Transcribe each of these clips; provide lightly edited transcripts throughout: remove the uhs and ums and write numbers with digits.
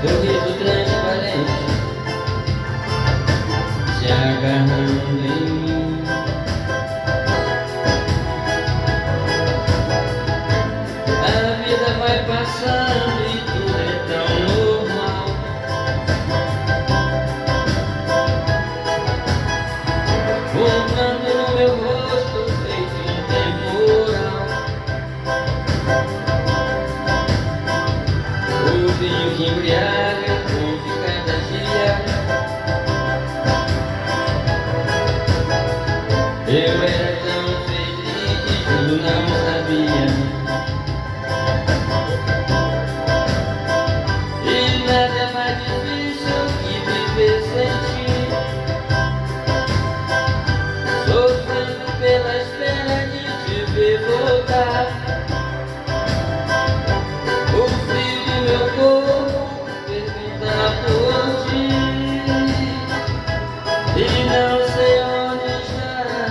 sorriso transparente se agarrando em mim. A vida vai passando e tudo é tão normal. Voltando no meu rosto feito um temporal. O vinho que embriaga com cada dia. Eu era tão feliz, juro não sabia. E nada é mais difícil que viver sem ti, sofrendo pela espera de te ver voltar. O frio do meu corpo pergunta por ti, e não sei onde estará.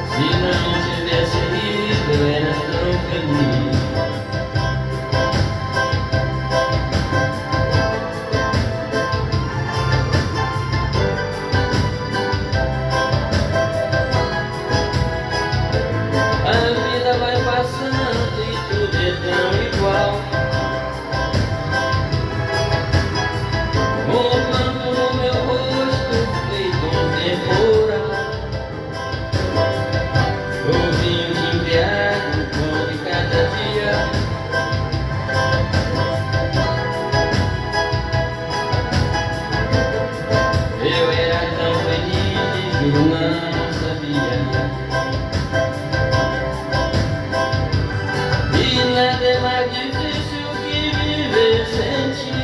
Se não tivesse ido, eu era tão feliz. A vida vai passando e tudo é tão igual. Roubando no meu rosto feito um temporal. O vinho que embriaga o pão de cada dia. Eu era tão feliz, juro não sabia. E nada é mais difícil que viver sem ti,